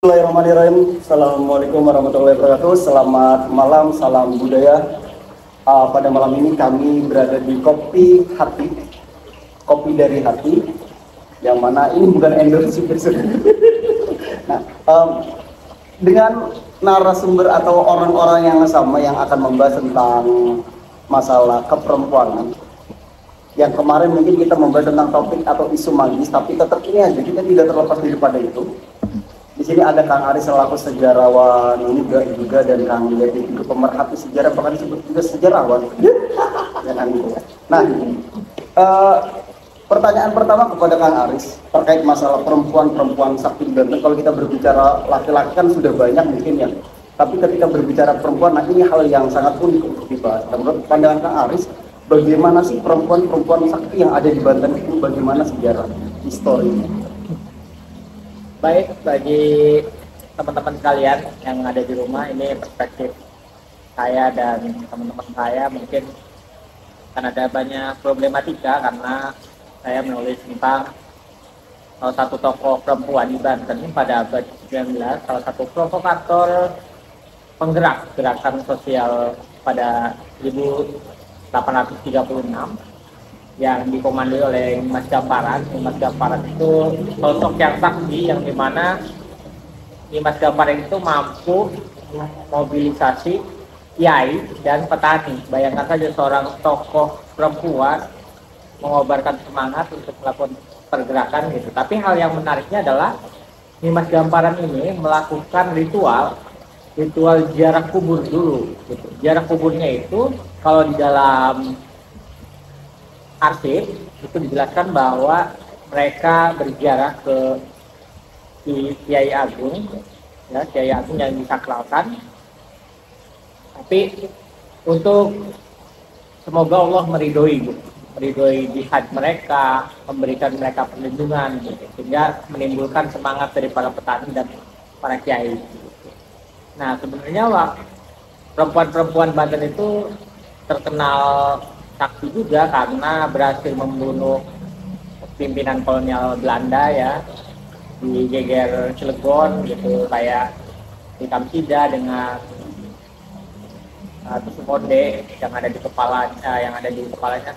Bismillahirrahmanirrahim. Assalamualaikum warahmatullahi wabarakatuh. Selamat malam, salam budaya. Pada malam ini kami berada di Kopi Hati, kopi dari hati, yang mana ini bukan endorse. Nah, dengan narasumber atau orang-orang yang sama yang akan membahas tentang masalah keperempuanan. Yang kemarin mungkin kita membahas tentang topik atau isu magis, tapi tetap ini aja kita tidak terlepas daripada itu. Di sini ada Kang Aris selaku sejarawan juga dan Kang Devi juga pemerhati sejarah, bahkan disebut juga sejarawan. Nah, pertanyaan pertama kepada Kang Aris terkait masalah perempuan sakti di Banten. Kalau kita berbicara laki-laki kan sudah banyak mungkin ya, tapi ketika berbicara perempuan, nah ini hal yang sangat unik untuk dibahas. Dan menurut pandangan Kang Aris, bagaimana sih perempuan sakti yang ada di Banten itu, bagaimana sejarah historinya? Baik, bagi teman-teman sekalian yang ada di rumah, ini perspektif saya dan teman-teman saya. Mungkin akan ada banyak problematika karena saya menulis tentang salah satu tokoh perempuan di Banten pada abad 19, salah satu provokator penggerak gerakan sosial pada 1836 yang dikomandoi oleh Mas Gamparan. Mas Gamparan itu sosok yang sakti, yang dimana Mas Gamparan itu mampu mobilisasi kiai dan petani. Bayangkan saja seorang tokoh perempuan mengobarkan semangat untuk melakukan pergerakan gitu. Tapi hal yang menariknya adalah Mas Gamparan ini melakukan ritual ziarah kubur dulu gitu. Ziarah kuburnya itu kalau di dalam arsip itu dijelaskan bahwa mereka berziarah ke Kiai Agung, ya, Kiai Agung yang disakralkan. Tapi untuk semoga Allah meridhoi jihad mereka, memberikan mereka perlindungan, gitu, sehingga menimbulkan semangat dari para petani dan para kiai. Nah, sebenarnya perempuan-perempuan Banten itu terkenal sakti juga karena berhasil membunuh pimpinan kolonial Belanda ya di geger Cilegon gitu, kayak Hitam Sida dengan Tusukonde yang ada di kepalanya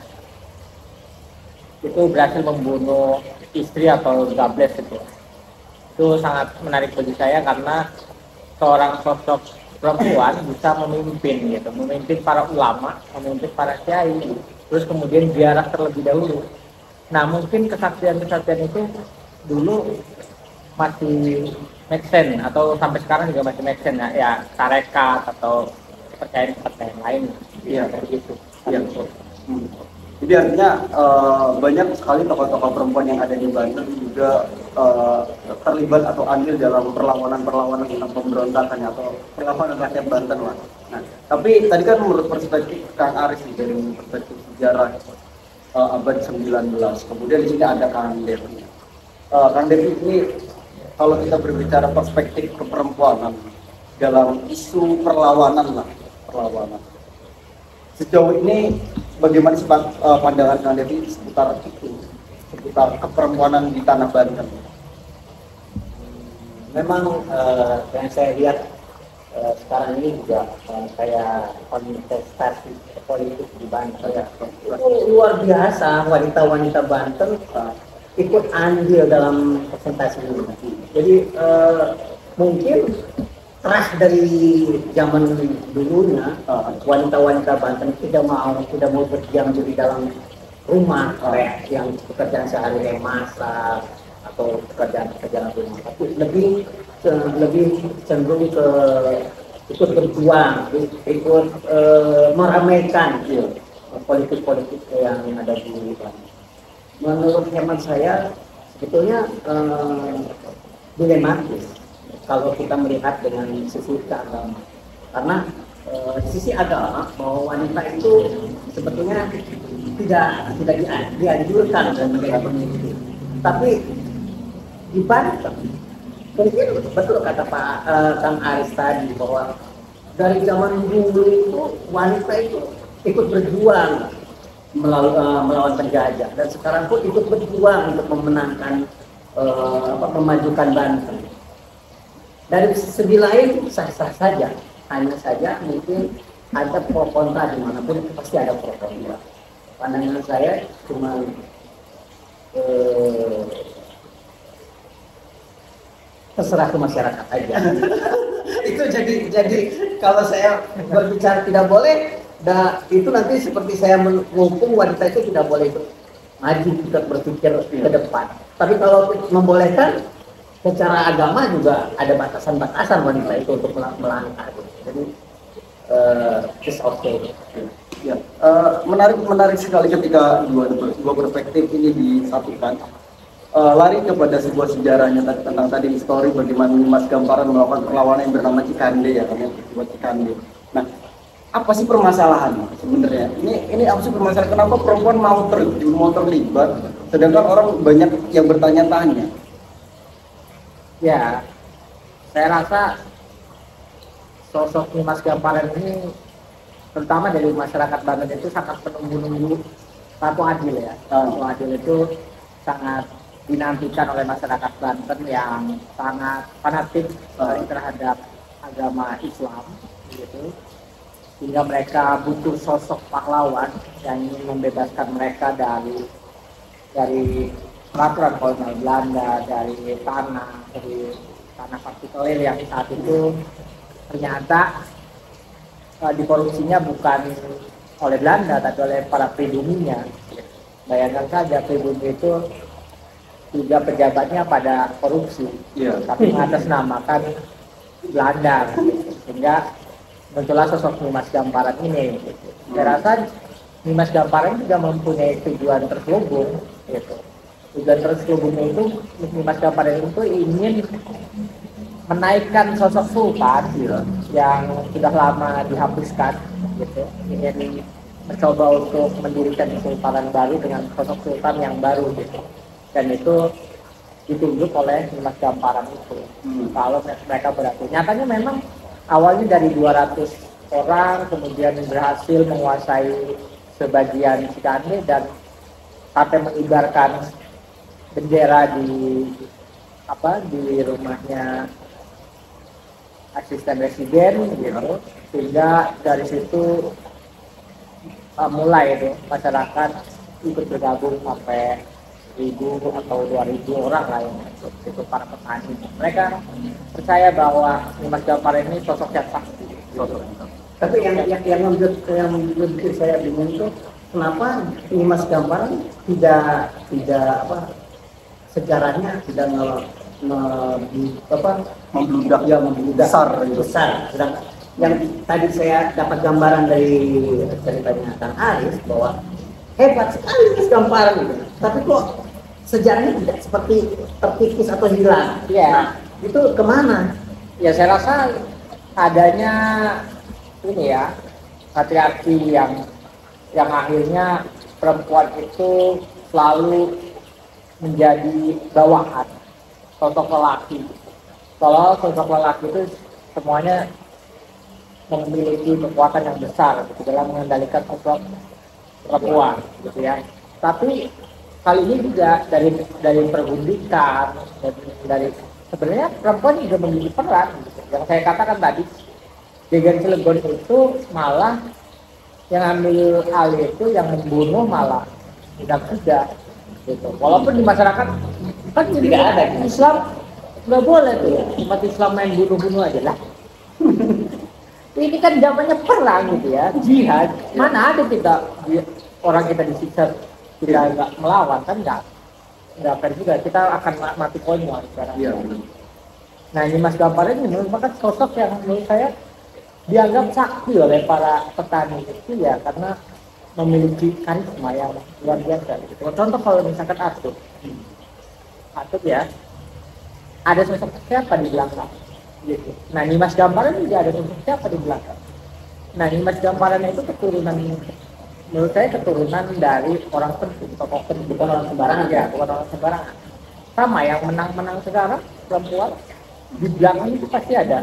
itu berhasil membunuh istri atau gables gitu. Itu sangat menarik bagi saya karena seorang sosok perempuan bisa memimpin para ulama, memimpin para kiai, terus kemudian ziarah terlebih dahulu. Nah, mungkin kesaktian itu dulu masih make sense, atau sampai sekarang juga masih make sense ya, tarekat atau kepercayaan lain. Iya, begitu. Iya. Jadi artinya banyak sekali tokoh-tokoh perempuan yang ada di Banten juga terlibat atau andil dalam perlawanan tentang pemberontakan atau perlawanan rakyat Banten lah. Nah, tapi tadi kan menurut perspektif Kang Aris dari perspektif sejarah abad 19, kemudian di sini ada Kang Devi. Kang Devi ini kalau kita berbicara perspektif keperempuanan dalam isu perlawanan. Sejauh ini bagaimana pandangan Kang Devi seputar keperempuanan di tanah Banten? Memang yang saya lihat sekarang ini juga kayak kontestasi politik di Banten ya, itu luar biasa. Wanita-wanita Banten ikut andil dalam presentasi ini. Jadi mungkin keras dari zaman dulunya, wanita-wanita Banten tidak mau berdiam diri dalam rumah, kayak yang pekerjaan sehari-hari masak atau pekerjaan rumah, tapi lebih cenderung ke ikut berjuang, ikut meramaikan politik-politik yang ada di Banten. Menurut hemat saya sebetulnya dilematis kalau kita melihat dengan sisi agama, karena sisi agama bahwa wanita itu sebetulnya tidak dianjurkan dan menjadi pemimpin. Tapi di Banten mungkin betul kata Pak Kang Aris tadi bahwa dari zaman dulu itu wanita itu ikut berjuang melawan penjajah, dan sekarang pun ikut berjuang untuk memenangkan memajukan Banten. dari segi lain sah-sah saja, hanya saja mungkin ada pro kontra dimanapun pasti ada pro kontra. Pandangan saya cuma terserah ke masyarakat aja. Itu jadi kalau saya berbicara tidak boleh, itu nanti seperti saya menghukum wanita itu tidak boleh maju kita berpikir ke depan. Tapi kalau membolehkan secara agama juga ada batasan-batasan wanita itu untuk melangkah. Jadi it's okay. Ya, menarik sekali ketika dua perspektif ini disatukan. Lari kepada sebuah sejarah nyata tentang tadi story bagaimana Mas Gamparan melakukan perlawanan yang bernama Cikande ya, namanya peristiwa Cikande. Nah, apa sih permasalahan sebenarnya? Ini apa sih permasalahan? Kenapa perempuan mau terjun, mau terlibat, sedangkan orang banyak yang bertanya-tanya? Ya, saya rasa sosok Mas Gamparan ini, terutama dari masyarakat Banten itu sangat menunggu-nunggu Ratu Adil ya. Ratu Adil itu sangat dinantikan oleh masyarakat Banten yang sangat fanatik terhadap agama Islam, gitu. Sehingga mereka butuh sosok pahlawan yang ingin membebaskan mereka dari peraturan kolonial Belanda, dari tanah partikelir yang saat itu ternyata dikorupsinya bukan oleh Belanda tapi oleh para pribuminya. Bayangkan saja pribumi itu juga pejabatnya pada korupsi, tapi mengatasnamakan Belanda, sehingga muncullah sosok Nimas Gamparan ini. Saya rasa Nimas Gamparan juga mempunyai tujuan terselubung. Tujuan terselubungnya itu Nimas Gamparan itu ingin menaikkan sosok sultan yang sudah lama dihapuskan, ingin mencoba untuk mendirikan kesultanan baru dengan sosok sultan yang baru, dan itu ditunjuk oleh Nimas Gamparan itu. Kalau mereka berhasil, nyatanya memang awalnya dari 200 orang, kemudian berhasil menguasai sebagian Cikande dan sampai mengibarkan bendera di rumahnya asisten presiden, gitu. Sehingga dari situ mulai itu masyarakat ikut bergabung sampai 1.000 atau 2.000 orang lah yang itu para petani. Mereka percaya bahwa Nimas Gamparan ini sosok yang sakti. Tapi yang membuat saya bingung itu kenapa Nimas Gamparan tidak sejarahnya tidak membludak besar. Sedangkan yang tadi saya dapat gambaran dari ceritanya Kang Aris bahwa hebat sekali Nimas Gamparan itu. Tapi kok sejarahnya tidak seperti terkikis atau hilang. Iya. Nah, itu kemana? Ya saya rasa adanya ini ya, patriarki yang akhirnya perempuan itu selalu menjadi bawahan sosok lelaki. Kalau sosok lelaki itu semuanya memiliki kekuatan yang besar gitu, dalam mengendalikan sosok perempuan, gitu ya. Tapi kali ini juga dari pergundikan, dari sebenarnya perempuan juga memiliki peran. Gitu. Yang saya katakan tadi, Geger Cilegon itu malah yang ambil alih itu yang membunuh malah tidak juga. Gitu. Walaupun di masyarakat kan tidak ada Islam nggak boleh tuh umat Islam main bunuh-bunuh aja lah. Ini kan zamannya perang gitu ya, jihad. Mana ada orang kita disiksa tidak nggak melawan, kan nggak fair juga, kita akan mati konyol sekarang. Nah ini Mas Gamparan ini merupakan sosok yang menurut saya dianggap sakti oleh para petani itu ya, karena memiliki karisma yang luar biasa gitu. Contoh kalau misalkan Atut ya, ada sosok siapa di belakang gitu. Nah Nimas Gamparan juga ada sosok siapa di belakang. Nah Nimas Gamparan itu menurut saya keturunan dari orang penting, tokoh penting, bukan orang sembarangan ya, bukan orang sembarangan. Sama yang menang sekarang perempuan di belakang itu pasti ada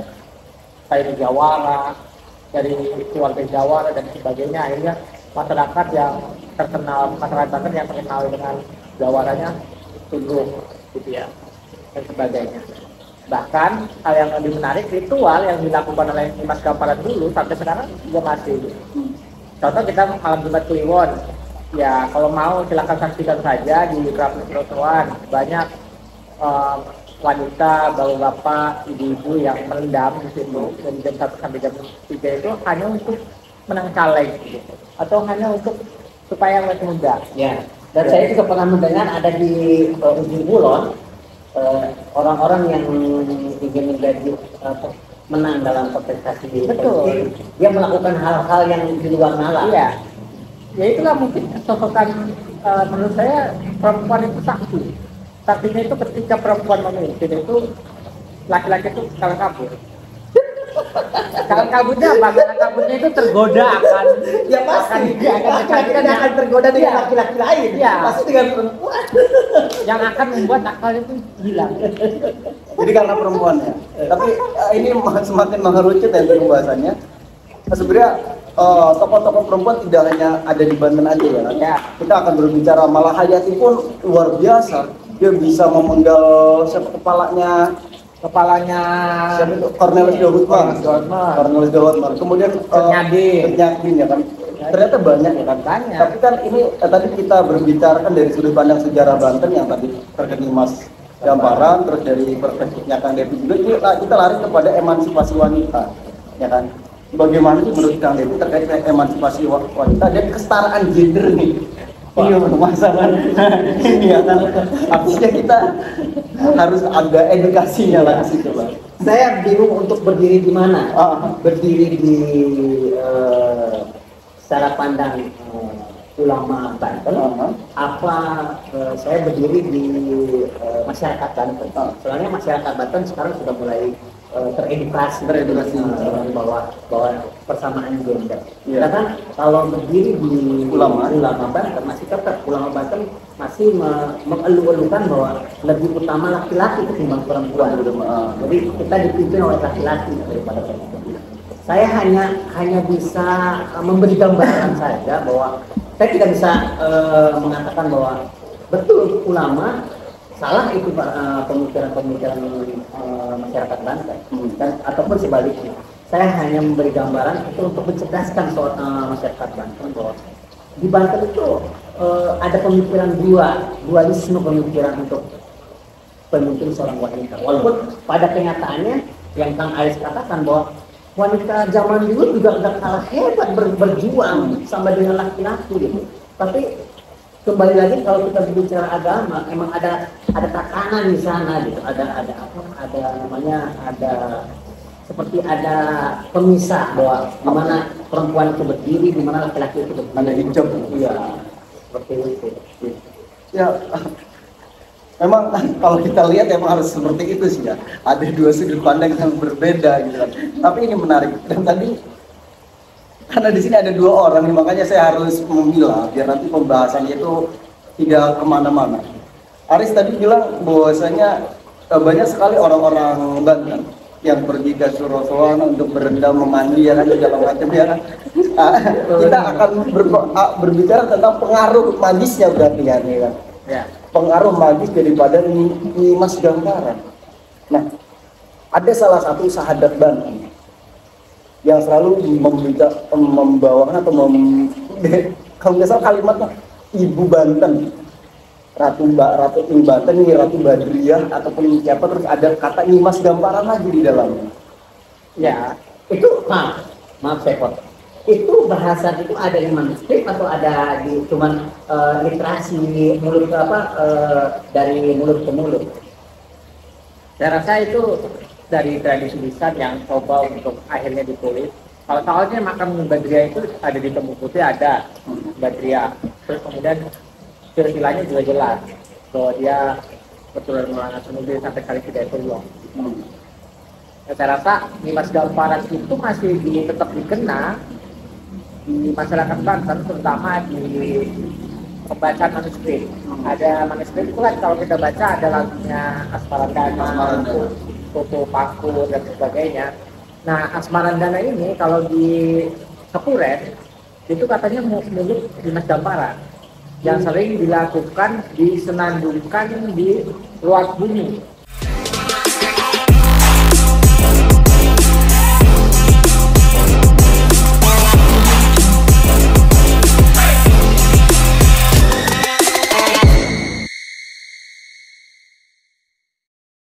kayak Jawara, dari keluarga Jawara dan sebagainya. Akhirnya masyarakat yang terkenal dengan Jawaranya tunduk gitu ya, dan sebagainya. Bahkan hal yang lebih menarik, ritual yang dilakukan oleh Dimas Gamparan dulu sampai sekarang juga masih. Contoh kita malam Jumat Kliwon, ya kalau mau silakan saksikan saja di Keraton Trotoar. Banyak wanita, bapak-bapak, ibu-ibu yang merendam di situ dari jam 1 sampai jam 3 itu hanya untuk menang caleg gitu. Atau hanya untuk supaya awet muda. Ya. Dan saya juga pernah mendengar ada di Ujung Kulon orang-orang yang ingin menjadi menang dalam kontestasi politik, dia melakukan hal-hal yang di luar nalar. Iya. Ya itulah mungkin sosokan menurut saya perempuan itu sakti. Saktinya itu ketika perempuan memimpin itu laki-laki itu kalah kabur. Kalah kaburnya apa? Kalah kaburnya itu tergoda akan Ya pasti dia akan tergoda dengan laki-laki lain. Ya. Pasti dengan perempuan yang akan membuat akalnya itu hilang. Jadi karena perempuannya. Tapi ini semakin mengerucut ya pembahasannya. Sebenarnya tokoh-tokoh perempuan tidak hanya ada di Banten aja ya kan? Ya. Kita akan berbicara malah Hayati pun luar biasa. Dia bisa memenggal siapa kepalanya siapa itu Cornelis Dahutmar. Cornelis Dahutmar. Kemudian Nyadin ya kan. Ternyata banyak ya kan. Banyak. Tapi kan ini tadi kita berbicara kan dari sudut pandang sejarah Banten yang tadi terkait Dimas Gamparan, terus dari perspektifnya Kang Devi juga kita lari kepada emansipasi wanita, ya kan? Bagaimana sih menurut Kang Devi terkait emansipasi wanita dan kesetaraan gender nih? Iya masalah ini ya kan. Artinya kita harus ada edukasinya lah ke situ, Bang. saya bingung untuk berdiri di mana. Berdiri di secara pandang ulama Banten, apa saya berdiri di masyarakat Banten. Soalnya masyarakat Banten sekarang sudah mulai teredukasi bahwa persamaan gender. Yeah. Karena kalau berdiri di ulama Banten masih tetap ulama Banten masih mengeluh-elukan bahwa lebih utama laki-laki ketimbang perempuan. Jadi kita dipimpin oleh laki-laki daripada perempuan. Saya hanya bisa memberi gambaran saja bahwa saya tidak bisa mengatakan bahwa betul ulama salah itu pemikiran-pemikiran masyarakat Banten dan ataupun sebaliknya. Saya hanya memberi gambaran itu untuk mencerdaskan soal masyarakat Banten bahwa di Banten itu ada pemikiran dualisme pemikiran untuk pemimpin seorang wanita. Walaupun pada kenyataannya yang Kang Aris katakan bahwa wanita zaman dulu juga udah kalah hebat berjuang sama dengan laki-laki gitu. Tapi kembali lagi kalau kita berbicara agama, emang ada takanan di sana gitu. Ada seperti ada pemisah bahwa di mana perempuan itu berdiri, di mana laki-laki itu berdiri. Ada hijab. Iya, seperti itu. Ya, memang kalau kita lihat emang harus seperti itu sih ya. Ada dua sudut pandang yang berbeda gitu kan. Tapi ini menarik dan tadi karena di sini ada dua orang, makanya saya harus memilah biar nanti pembahasannya itu tidak kemana-mana. Aris tadi bilang bahwasanya banyak sekali orang-orang Banten yang pergi ke Surosoan untuk berendam memandi ya kan segala macam ya kan. Kita akan berbicara tentang pengaruh magisnya berarti ya kan. Ya. Pengaruh magis daripada Dimas Gamparan. Nah, ada salah satu sahadat Banten yang selalu membawakan atau kalau nggak salah kalimatnya Ibu Banten, Ratu Banten ini Ratu Badriah ataupun siapa, terus ada kata Dimas Gamparan lagi di dalamnya. Ya, itu maaf saya potong. Itu bahasa itu ada di manuskrip atau ada di cuman literasi mulut dari mulut ke mulut? Saya rasa itu dari tradisi lisan yang coba untuk akhirnya ditulis. Kalau soalnya makam Badriah itu ada di Tembok Putih, ada Badriah. Terus kemudian silsilahnya juga jelas bahwa dia keturunan Maulana Hasanuddin sampai kali tidak itu. Saya rasa Dimas Gamparan itu masih tetap dikenal di masyarakat Banten, terutama di pembacaan manuskrip. Ada manuskrip itu kan kalau kita baca ada lagunya Asmarandana, Toto Paku dan sebagainya. Nah, Asmarandana ini kalau di Kepurén itu katanya mulut Dimas Gamparan yang sering dilakukan disenandungkan di luar bumi